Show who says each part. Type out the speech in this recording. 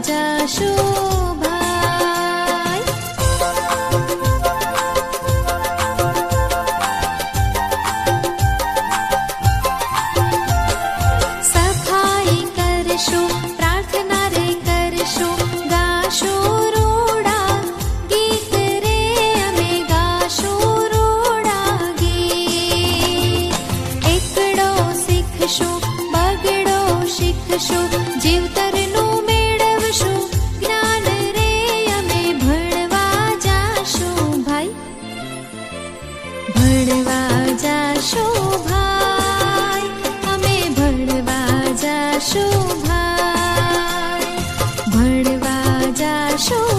Speaker 1: જાશો ભાઈ. સફાઈ કરશું, પ્રાર્થના રે કરશું, ગાશું રોડા ગીત રે અમે ગાશું રોડા ગીત. એકડો શીખશું, બગડો શીખશું, જીવતરનું મેળવશું જ્ઞાન રે અમે ભણવા જાશું ભાઈ. ભણવા જાશું ભાઈ, અમે ભણવા જાશું ભાઈ, ભણવા જાશું